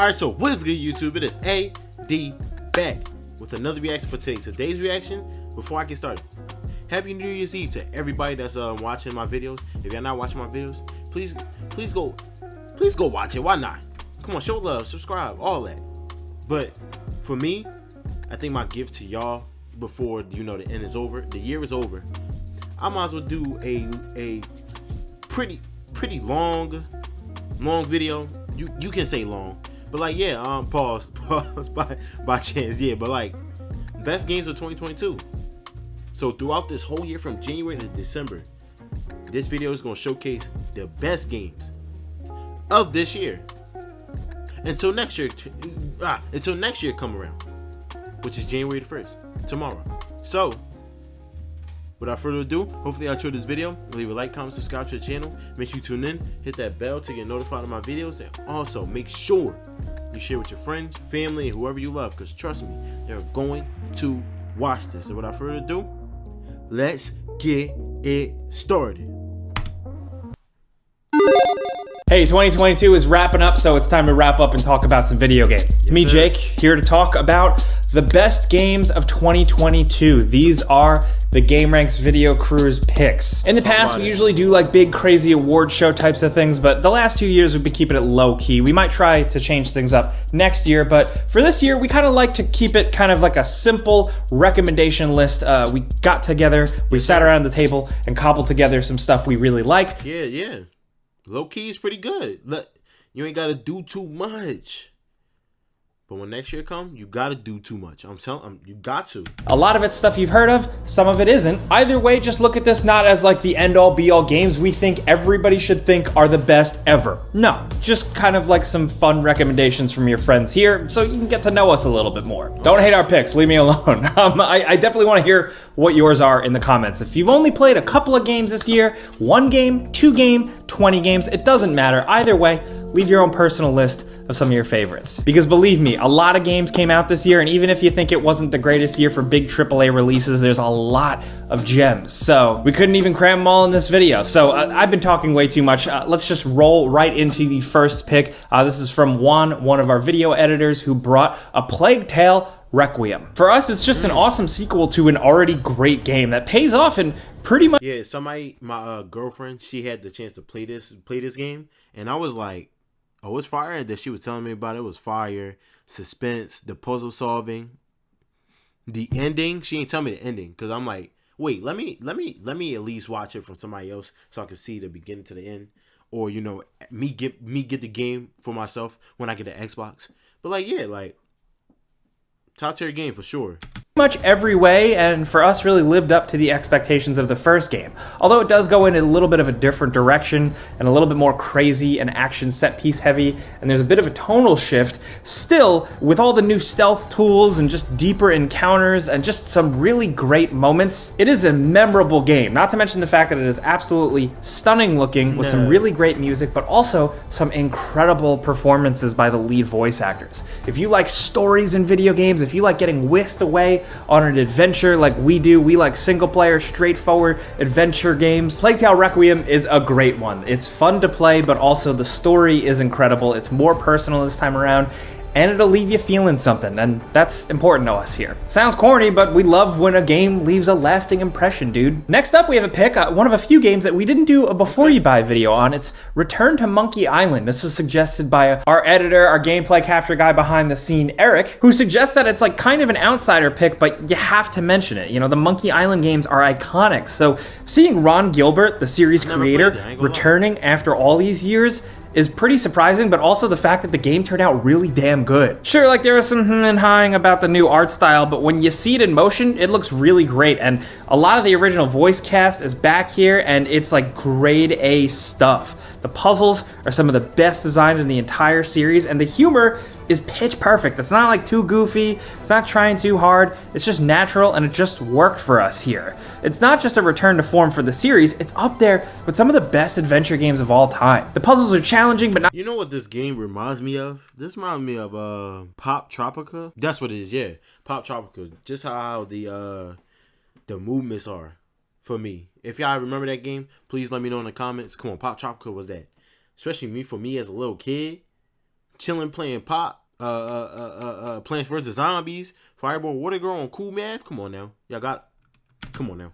Alright, so what is good, YouTube? It is AD back with another reaction for today. Today's reaction, before I get started, Happy New Year's Eve to everybody that's watching my videos. If you're not watching my videos, please go watch it. Why not? Come on, show love, subscribe, all that. But for me, I think my gift to y'all before the end is over, the year is over, I might as well do a pretty long video. You can say long, but like, yeah, pause by chance, yeah, but like, best games of 2022. So throughout this whole year, from January to December, this video is going to showcase the best games of this year until next year come around, which is January the 1st, tomorrow. So without further ado, hopefully I enjoyed this video. Leave a like, comment, subscribe to the channel. Make sure you tune in, hit that bell to get notified of my videos, and also make sure you share with your friends, family, and whoever you love, because trust me, they're going to watch this. So without further ado, let's get it started. Hey, 2022 is wrapping up, so it's time to wrap up and talk about some video games. It's me, Jake, here to talk about the best games of 2022. These are the Game Ranks Video Crew's picks. In the past, we usually do like big, crazy award show types of things, but the last 2 years we've been keeping it low key. We might try to change things up next year, but for this year, we kind of like to keep it kind of like a simple recommendation list. We got together, we sat around the table and cobbled together some stuff we really like. Yeah. Low key is pretty good. Look, you ain't gotta do too much. But when next year comes, you gotta do too much. I'm telling you, got to. A lot of it's stuff you've heard of, some of it isn't. Either way, just look at this not as like the end-all be-all games we think everybody should think are the best ever. No, just kind of like some fun recommendations from your friends here so you can get to know us a little bit more. Don't hate our picks, leave me alone. I definitely want to hear what yours are in the comments. If you've only played a couple of games this year, 1 game, 2 game, 20 games, it doesn't matter. Either way, leave your own personal list of some of your favorites. Because believe me, a lot of games came out this year, and even if you think it wasn't the greatest year for big AAA releases, there's a lot of gems. So we couldn't even cram them all in this video. So I've been talking way too much. Let's just roll right into the first pick. This is from Juan, one of our video editors, who brought A Plague Tale Requiem. For us, it's just an awesome sequel to an already great game that pays off in pretty much. Yeah, my girlfriend, she had the chance to play this game, and I was like, oh, it's fire. And that she was telling me about it was fire, suspense, the puzzle solving, the ending. She ain't tell me the ending, because I'm like, wait, let me at least watch it from somebody else so I can see the beginning to the end, or me get the game for myself when I get the Xbox. But like, yeah, like, top tier game for sure. Much every way, and for us really lived up to the expectations of the first game. Although it does go in a little bit of a different direction and a little bit more crazy and action set piece heavy, and there's a bit of a tonal shift, still with all the new stealth tools and just deeper encounters and just some really great moments, it is a memorable game. Not to mention the fact that it is absolutely stunning looking with some really great music, but also some incredible performances by the lead voice actors. If you like stories in video games, if you like getting whisked away on an adventure like we do, we like single player, straightforward adventure games, Plague Tale Requiem is a great one. It's fun to play, but also the story is incredible. It's more personal this time around, and it'll leave you feeling something, and that's important to us here. Sounds corny, but we love when a game leaves a lasting impression, dude. Next up, we have a pick, one of a few games that we didn't do a before you buy video on. It's Return to Monkey Island. This was suggested by our editor, our gameplay capture guy behind the scene, Eric, who suggests that it's like kind of an outsider pick, but you have to mention it. The Monkey Island games are iconic, so seeing Ron Gilbert, the series creator, returning after all these years is pretty surprising, but also the fact that the game turned out really damn good. Sure, like there was some and hawing about the new art style, but when you see it in motion, it looks really great, and a lot of the original voice cast is back here, and it's like grade A stuff. The puzzles are some of the best designed in the entire series, and the humor is pitch perfect. It's not like too goofy, it's not trying too hard, it's just natural, and it just worked for us here. It's not just a return to form for the series, it's up there with some of the best adventure games of all time. The puzzles are challenging, but not— You know what this game reminds me of? This reminds me of Pop Tropica. That's what it is, yeah. Pop Tropica. Just how the movements are for me. If y'all remember that game, please let me know in the comments. Come on, Pop Tropica was that. Especially for me as a little kid. chilling playing Plants vs. Zombies, Fireball, Water Girl on Cool Math. Come on now. Come on now.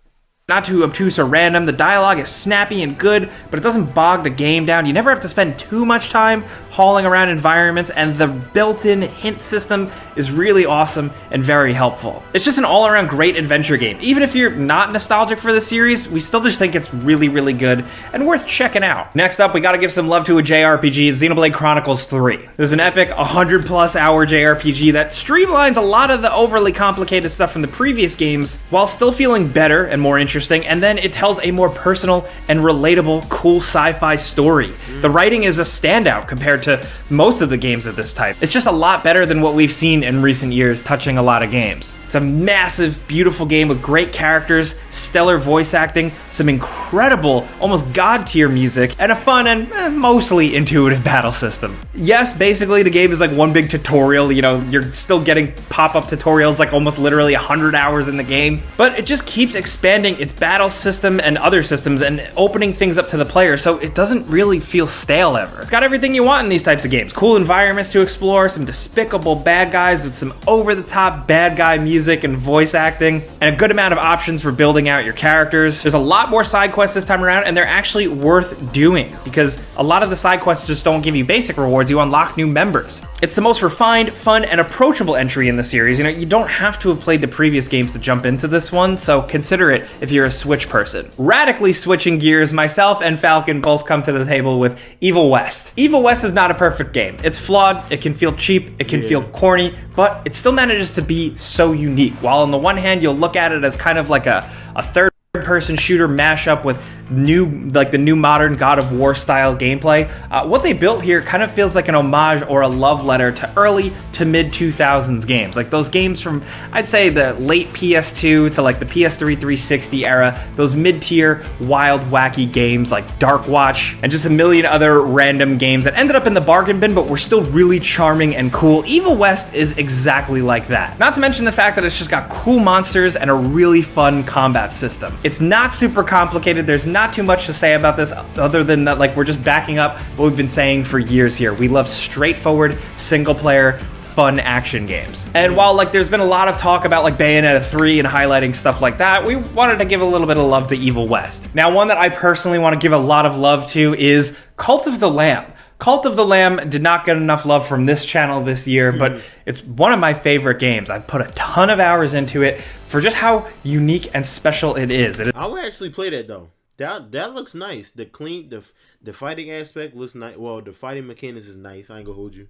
Not too obtuse or random, the dialogue is snappy and good, but it doesn't bog the game down. You never have to spend too much time hauling around environments, and the built-in hint system is really awesome and very helpful. It's just an all-around great adventure game. Even if you're not nostalgic for the series, we still just think it's really, really good and worth checking out. Next up, we gotta give some love to a JRPG, Xenoblade Chronicles 3. This is an epic 100+ hour JRPG that streamlines a lot of the overly complicated stuff from the previous games while still feeling better and more interesting, and then it tells a more personal and relatable, cool sci-fi story. The writing is a standout compared to most of the games of this type. It's just a lot better than what we've seen in recent years touching a lot of games. It's a massive, beautiful game with great characters, stellar voice acting, some incredible, almost god-tier music, and a fun and mostly intuitive battle system. Yes, basically the game is like one big tutorial, you know, you're still getting pop-up tutorials like almost literally 100 hours in the game, but it just keeps expanding its battle system and other systems and opening things up to the player, so it doesn't really feel stale ever. It's got everything you want in these types of games. Cool environments to explore, some despicable bad guys with some over-the-top bad guy music and voice acting, and a good amount of options for building out your characters. There's a lot more side quests this time around, and they're actually worth doing, because a lot of the side quests just don't give you basic rewards, you unlock new members. It's the most refined, fun, and approachable entry in the series. You know, you don't have to have played the previous games to jump into this one, so consider it if you're a Switch person. Radically switching gears, myself and Falcon both come to the table with Evil West. Evil West is not a perfect game. It's flawed, it can feel cheap, it can feel corny, but it still manages to be so unique. While on the one hand, you'll look at it as kind of like a third-person shooter mashup with the new modern God of War style gameplay. What they built here kind of feels like an homage or a love letter to early to mid 2000s games, like those games from, I'd say, the late PS2 to like the PS3 360 era, those mid-tier wild wacky games like Dark Watch and just a million other random games that ended up in the bargain bin but were still really charming and cool. Evil West is exactly like that. Not to mention the fact that it's just got cool monsters and a really fun combat system. It's not super complicated, there's not too much to say about this other than that, like, we're just backing up what we've been saying for years here. We love straightforward, single-player, fun action games. And while like there's been a lot of talk about like Bayonetta 3 and highlighting stuff like that, we wanted to give a little bit of love to Evil West. Now, one that I personally want to give a lot of love to is Cult of the Lamb. Cult of the Lamb did not get enough love from this channel this year, but it's one of my favorite games. I've put a ton of hours into it for just how unique and special it is. I would actually play that though. That looks nice. The fighting aspect looks nice. Well, the fighting mechanics is nice. I ain't gonna hold you.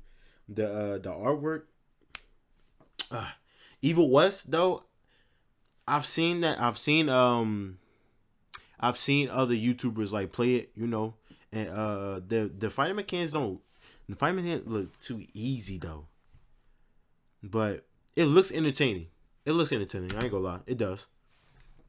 The artwork. Evil West though. I've seen that. I've seen other YouTubers like play it. You know, and the fighting mechanics don't. The fighting mechanics look too easy though. But it looks entertaining. I ain't gonna lie. It does.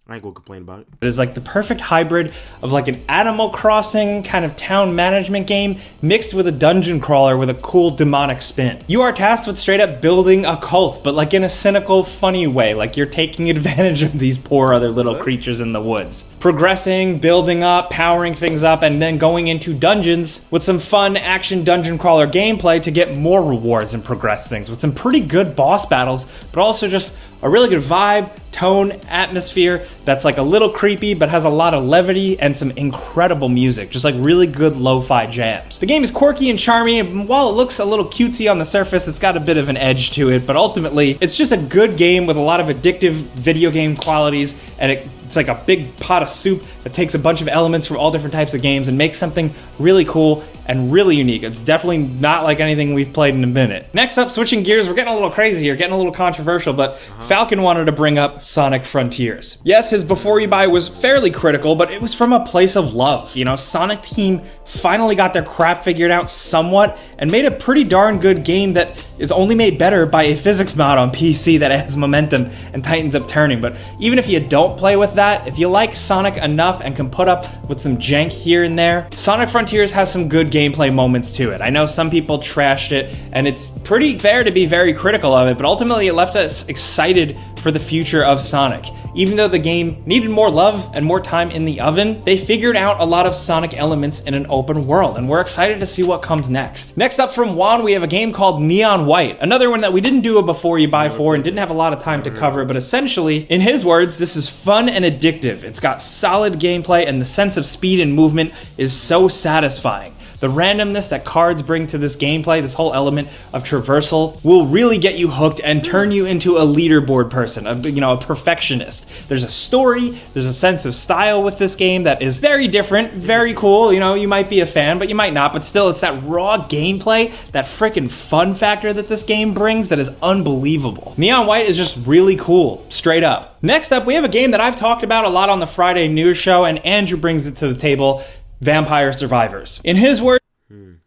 I ain't gonna complain about it. It is like the perfect hybrid of like an Animal Crossing kind of town management game mixed with a dungeon crawler with a cool demonic spin. You are tasked with straight up building a cult, but like in a cynical, funny way, like you're taking advantage of these poor other little creatures in the woods. Progressing, building up, powering things up, and then going into dungeons with some fun action dungeon crawler gameplay to get more rewards and progress things with some pretty good boss battles, but also just a really good vibe, tone, atmosphere that's like a little creepy but has a lot of levity and some incredible music, just like really good lo-fi jams. The game is quirky and charming, and while it looks a little cutesy on the surface, it's got a bit of an edge to it, but ultimately it's just a good game with a lot of addictive video game qualities, and it's like a big pot of soup that takes a bunch of elements from all different types of games and makes something really cool and really unique. It's definitely not like anything we've played in a minute. Next up, switching gears, we're getting a little crazy here, getting a little controversial, but Falcon wanted to bring up Sonic Frontiers. Yes, his before you buy was fairly critical, but it was from a place of love. You know, Sonic Team finally got their crap figured out somewhat and made a pretty darn good game that is only made better by a physics mod on PC that adds momentum and tightens up turning. But even if you don't play with that, if you like Sonic enough and can put up with some jank here and there, Sonic Frontiers has some good gameplay moments to it. I know some people trashed it, and it's pretty fair to be very critical of it, but ultimately it left us excited for the future of Sonic. Even though the game needed more love and more time in the oven, they figured out a lot of Sonic elements in an open world, and we're excited to see what comes next. Next up from Juan, we have a game called Neon White, another one that we didn't do a Before You Buy for and didn't have a lot of time to cover, but essentially, in his words, this is fun and addictive. It's got solid gameplay, and the sense of speed and movement is so satisfying. The randomness that cards bring to this gameplay, this whole element of traversal, will really get you hooked and turn you into a leaderboard person, a perfectionist. There's a story, there's a sense of style with this game that is very different, very cool. You might be a fan, but you might not, but still, it's that raw gameplay, that freaking fun factor that this game brings that is unbelievable. Neon White is just really cool, straight up. Next up, we have a game that I've talked about a lot on the Friday news show, and Andrew brings it to the table, Vampire Survivors. In his words,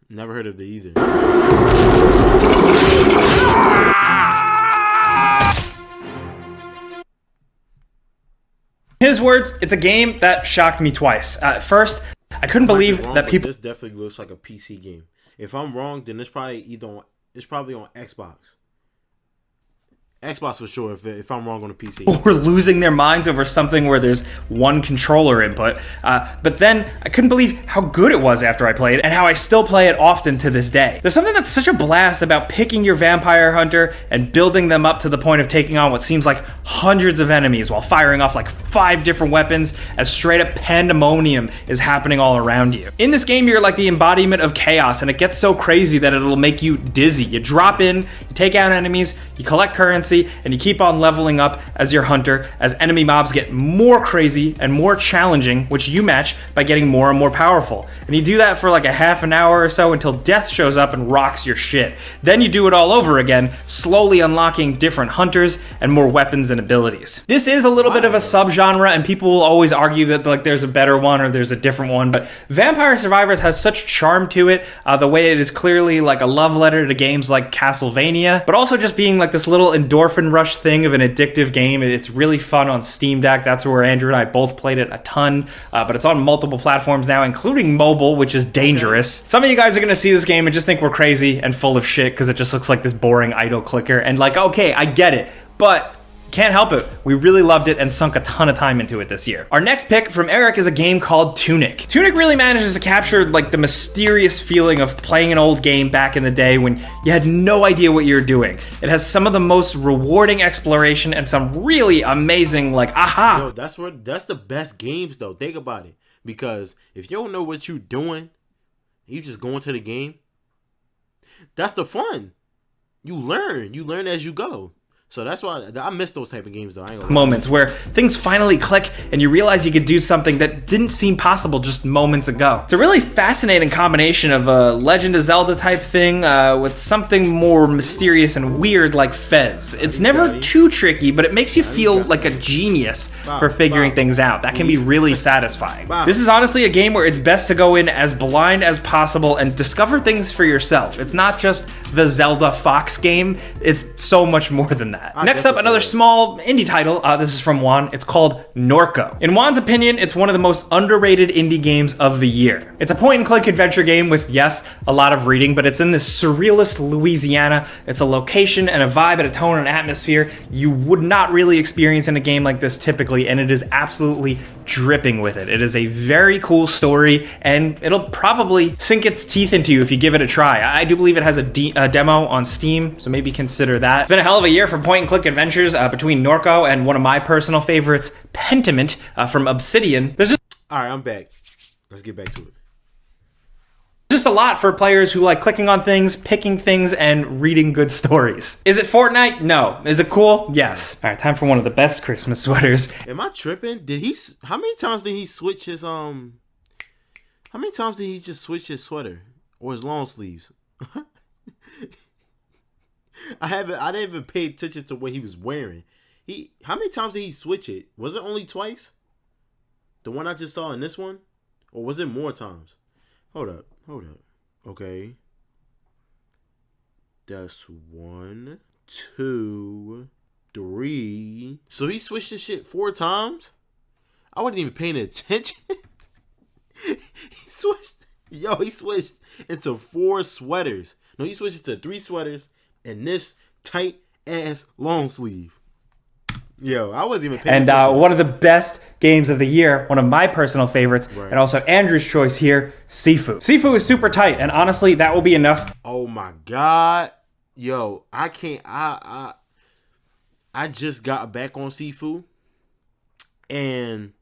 never heard of it either. In his words, it's a game that shocked me twice. At first, I couldn't believe that people. This definitely looks like a PC game. If I'm wrong, then it's probably on Xbox. Xbox for sure, if I'm wrong on a PC. Were losing their minds over something where there's one controller input. But then I couldn't believe how good it was after I played and how I still play it often to this day. There's something that's such a blast about picking your vampire hunter and building them up to the point of taking on what seems like hundreds of enemies while firing off like 5 different weapons as straight up pandemonium is happening all around you. In this game, you're like the embodiment of chaos, and it gets so crazy that it'll make you dizzy. You drop in, you take out enemies, you collect currency, and you keep on leveling up as your hunter as enemy mobs get more crazy and more challenging, which you match by getting more and more powerful. And you do that for like a half an hour or so until death shows up and rocks your shit. Then you do it all over again, slowly unlocking different hunters and more weapons and abilities. This is a little bit of a subgenre, and people will always argue that like there's a better one or there's a different one, but Vampire Survivors has such charm to it, the way it is clearly like a love letter to games like Castlevania, but also just being like this little endorphin rush thing of an addictive game. It's really fun on Steam Deck. That's where Andrew and I both played it a ton, but it's on multiple platforms now, including mobile, which is dangerous. Some of you guys are gonna see this game and just think we're crazy and full of shit because it just looks like this boring idle clicker, and like, okay, I get it, but can't help it. We really loved it and sunk a ton of time into it this year. Our next pick from Eric is a game called Tunic. Tunic really manages to capture like the mysterious feeling of playing an old game back in the day when you had no idea what you were doing. It has some of the most rewarding exploration and some really amazing like aha. Yo, that's the best games though. Think about it. Because if you don't know what you're doing, you just go into the game. That's the fun. You learn as you go. So that's why I miss those type of games though. I ain't gonna moments where things finally click and you realize you could do something that didn't seem possible just moments ago. It's a really fascinating combination of a Legend of Zelda type thing with something more mysterious and weird like Fez. It's never too tricky, but it makes you feel like a genius for figuring things out. That can be really satisfying. This is honestly a game where it's best to go in as blind as possible and discover things for yourself. It's not just the Zelda Fox game. It's so much more than that. Next up, another small indie title. This is from Juan. It's called Norco. In Juan's opinion, it's one of the most underrated indie games of the year. It's a point-and-click adventure game with, yes, a lot of reading, but it's in this surrealist Louisiana. It's a location and a vibe and a tone and atmosphere you would not really experience in a game like this typically, and it is absolutely dripping with it. It is a very cool story, and it'll probably sink its teeth into you if you give it a try. I do believe it has a demo on Steam, so maybe consider that. It's been a hell of a year for point-and-click adventures between Norco and one of my personal favorites, Pentiment from Obsidian. There's just Alright, I'm back. Let's get back to it. just a lot for players who like clicking on things, picking things, and reading good stories. Is it Fortnite? No. Is it cool? Yes. Alright, time for one of the best Christmas sweaters. Am I tripping? How many times did he switch his how many times did he just switch his sweater or his long sleeves? I didn't even pay attention to what he was wearing. How many times did he switch it? Was it only twice? The one I just saw in this one? Or was it more times? Hold up. Okay. That's 1, 2, 3. So he switched his shit 4 times? I wasn't even paying attention. Yo, he switched into 4 sweaters. No, he switched to 3 sweaters and this tight ass long sleeve. Yo, I wasn't even paying attention. And one of the best games of the year, one of my personal favorites, Right. and also Andrew's choice here, Sifu. Sifu is super tight, and honestly, that will be enough. Oh my god. Yo, I can't I just got back on Sifu and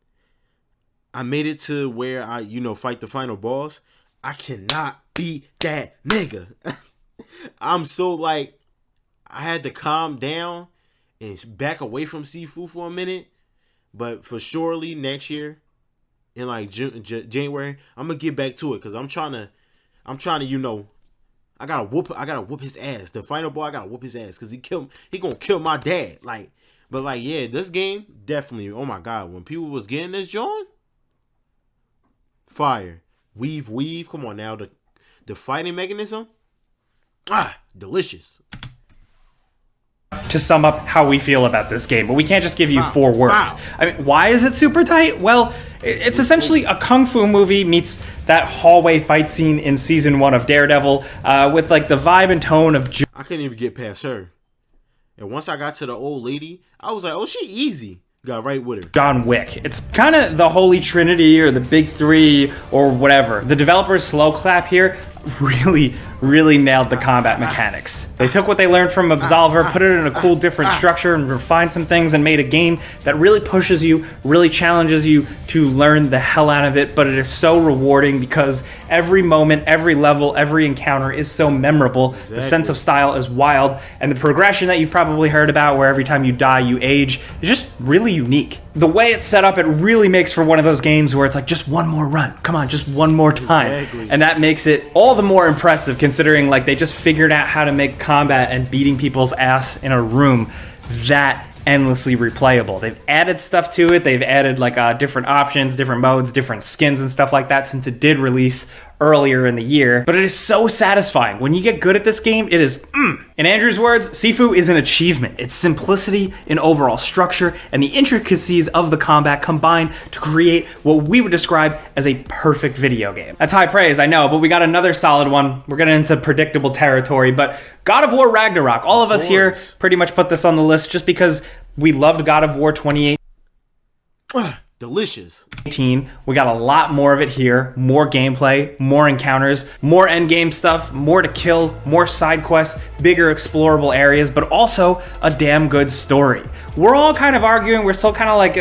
I made it to where I, fight the final boss. I cannot beat that nigga. I'm so like, I had to calm down and back away from Sifu for a minute. But for surely next year, in like January, I'm gonna get back to it because I'm trying to, I gotta whoop his ass. The final boss, I gotta whoop his ass because he gonna kill my dad. But yeah, this game definitely. Oh my god, when people was getting this joint, fire, weave. Come on now, the fighting mechanism, delicious. To sum up how we feel about this game, but we can't just give you 4 words. Wow. I mean, why is it super tight? Well, it's essentially a kung fu movie meets that hallway fight scene in season 1 of Daredevil, with like the vibe and tone of. I couldn't even get past her, and once I got to the old lady, I was like, oh, she easy. Got right with her. John Wick. It's kind of the holy trinity or the big 3 or whatever. The developers slow clap here really nailed the combat mechanics. They took what they learned from Absolver, put it in a cool different structure and refined some things and made a game that really pushes you, really challenges you to learn the hell out of it, but it is so rewarding because every moment, every level, every encounter is so memorable. Exactly. The sense of style is wild, and the progression that you've probably heard about where every time you die you age is just really unique. The way it's set up, it really makes for one of those games where it's like, just one more run. Come on, just one more time. Exactly. And that makes it all the more impressive considering like they just figured out how to make combat and beating people's ass in a room that endlessly replayable. They've added stuff to it. They've added like different options, different modes, different skins and stuff like that since it did release earlier in the year. But it is so satisfying. When you get good at this game, it is In Andrew's words, Sifu is an achievement. Its simplicity in overall structure and the intricacies of the combat combine to create what we would describe as a perfect video game. That's high praise, I know, but we got another solid one. We're getting into predictable territory, but God of War Ragnarok. All of us here pretty much put this on the list just because we loved God of War 2018. Delicious. We got a lot more of it here. More gameplay, more encounters, more endgame stuff, more to kill, more side quests, bigger explorable areas, but also a damn good story. We're all kind of arguing, we're still kind of like,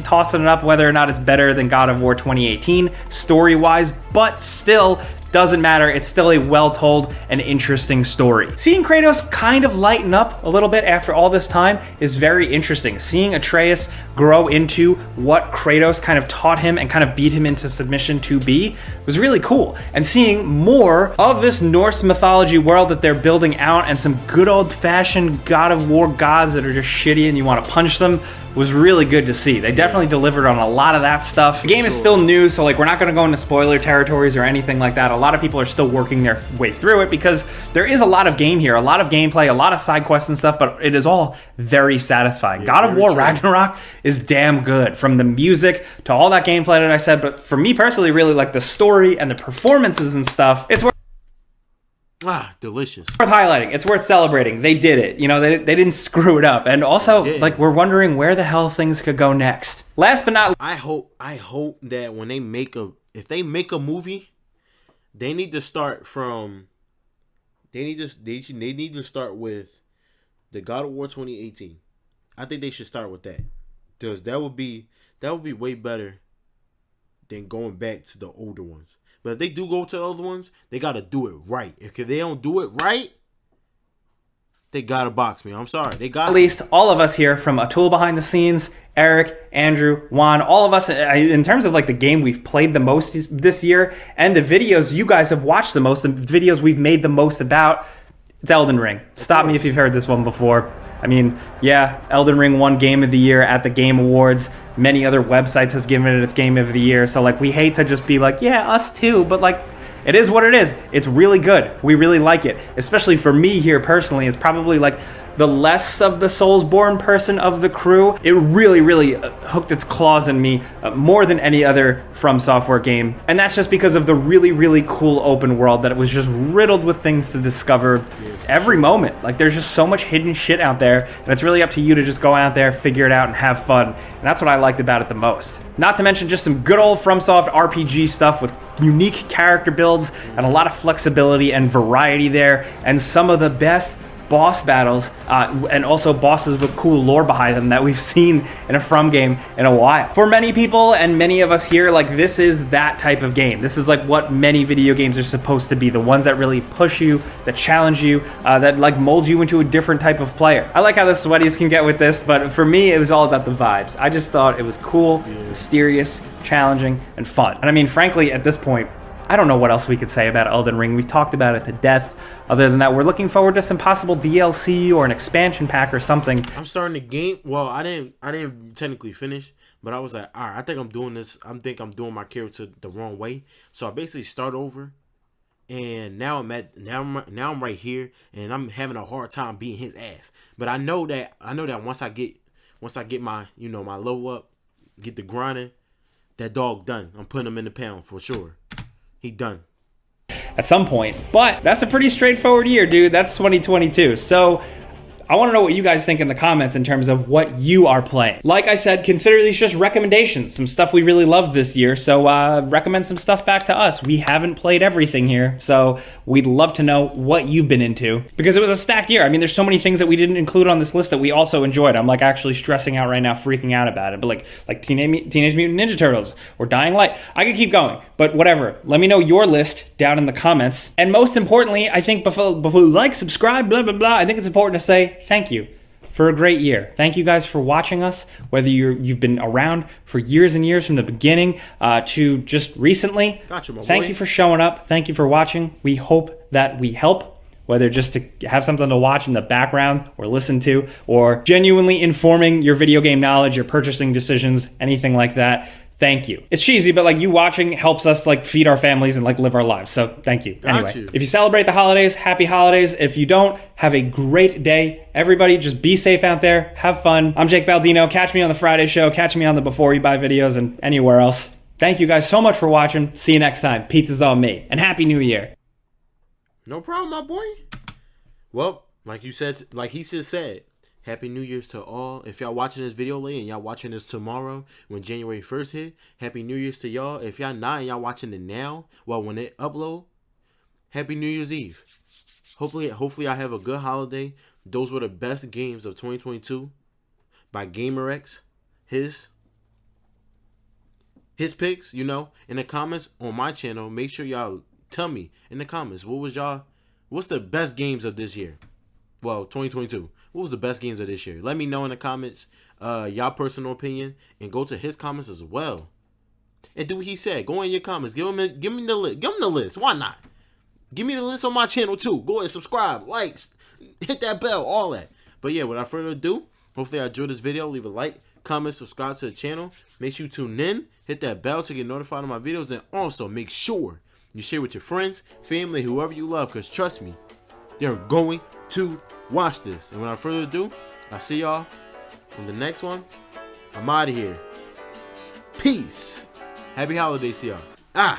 tossing it up whether or not it's better than God of War 2018 story-wise, but still, doesn't matter, it's still a well-told and interesting story. Seeing Kratos kind of lighten up a little bit after all this time is very interesting. Seeing Atreus grow into what Kratos kind of taught him and kind of beat him into submission to be was really cool. And seeing more of this Norse mythology world that they're building out and some good old-fashioned God of War gods that are just shitty and you want to punch them was really good to see. They definitely delivered on a lot of that stuff. The game is still new, so like we're not going to go into spoiler territories or anything like that. A lot of people are still working their way through it because there is a lot of game here, a lot of gameplay, a lot of side quests and stuff, but it is all very satisfying. God of War Ragnarok is damn good, from the music to all that gameplay that I said, but for me personally, really like the story and the performances and stuff. It's worth delicious. Worth highlighting. It's worth celebrating. They did it. They didn't screw it up. And also, like, we're wondering where the hell things could go next. Last but not least, I hope that when they if they make a movie, they need to start from. They need to start with the God of War 2018. I think they should start with that, because that would be way better than going back to the older ones. But if they do go to the other ones, they got to do it right. If they don't do it right, they got to box me. I'm sorry. At least all of us here, from Atul behind the scenes, Eric, Andrew, Juan, all of us, in terms of like the game we've played the most this year and the videos you guys have watched the most, the videos we've made the most about, it's Elden Ring. Stop me if you've heard this one before. I mean, yeah, Elden Ring won Game of the Year at the Game Awards. Many other websites have given it its Game of the Year. So, like, we hate to just be like, yeah, us too. But, like, it is what it is. It's really good. We really like it. Especially for me here personally, it's probably, like, the less of the Soulsborne person of the crew. It really hooked its claws in me more than any other From Software game. And that's just because of the really cool open world that it was just riddled with things to discover every moment. Like, there's just so much hidden shit out there, and it's really up to you to just go out there, figure it out, and have fun. And that's what I liked about it the most. Not to mention just some good old FromSoft RPG stuff with unique character builds and a lot of flexibility and variety there, and some of the best boss battles and also bosses with cool lore behind them that we've seen in a From game in a while. For many people and many of us here, like, this is that type of game. This is like what many video games are supposed to be, the ones that really push you, that challenge you, that like mold you into a different type of player. I like how the sweaties can get with this, but for me it was all about the vibes. I just thought it was cool, mysterious, challenging, and fun. And I mean, frankly, at this point, I don't know what else we could say about Elden Ring. We've talked about it to death. Other than that, we're looking forward to some possible DLC or an expansion pack or something. I'm starting the game. Well, I didn't technically finish, but I was like, all right, I think I'm doing this. I'm doing my character the wrong way. So I basically start over, and now I'm right here, and I'm having a hard time beating his ass. But I know that once I get my my level up, get the grinding, that dog done. I'm putting him in the pound for sure. He done. At some point. But that's a pretty straightforward year, dude. That's 2022. So I want to know what you guys think in the comments in terms of what you are playing. Like I said, consider these just recommendations, some stuff we really loved this year. So recommend some stuff back to us. We haven't played everything here, so we'd love to know what you've been into, because it was a stacked year. I mean, there's so many things that we didn't include on this list that we also enjoyed. I'm like actually stressing out right now, freaking out about it. But like Teenage Mutant Ninja Turtles or Dying Light. I could keep going, but whatever. Let me know your list down in the comments. And most importantly, I think before like, subscribe, blah, blah, blah, I think it's important to say thank you for a great year. Thank you guys for watching us, whether you've been around for years and years from the beginning to just recently. Gotcha, my boy. Thank you for showing up. Thank you for watching. We hope that we help, whether just to have something to watch in the background or listen to, or genuinely informing your video game knowledge, your purchasing decisions, anything like that. Thank you. It's cheesy, but like, you watching helps us like feed our families and like live our lives. So thank you. Anyway, if you celebrate the holidays, happy holidays. If you don't, have a great day. Everybody just be safe out there. Have fun. I'm Jake Baldino. Catch me on the Friday show. Catch me on the Before You Buy videos and anywhere else. Thank you guys so much for watching. See you next time. Pizza's on me. And Happy New Year. No problem, my boy. Well, like he just said, Happy New Year's to all. If y'all watching this video late and y'all watching this tomorrow when January 1st hit, Happy New Year's to y'all. If y'all not and y'all watching it now, well, when it upload, Happy New Year's Eve. Hopefully I have a good holiday. Those were the best games of 2022 by GamerX. His picks, in the comments on my channel. Make sure y'all tell me in the comments what's the best games of this year? Well, 2022. What was the best games of this year? Let me know in the comments y'all personal opinion, and go to his comments as well. And do what he said. Go in your comments. Give me the list. Give him the list. Why not? Give me the list on my channel too. Go ahead, subscribe, likes, hit that bell, all that. But yeah, without further ado, hopefully I enjoyed this video. Leave a like, comment, subscribe to the channel. Make sure you tune in. Hit that bell to get notified of my videos, and also make sure you share with your friends, family, whoever you love, because trust me, they're going to watch this. And without further ado, I'll see y'all on the next one. I'm out of here. Peace. Happy holidays to y'all.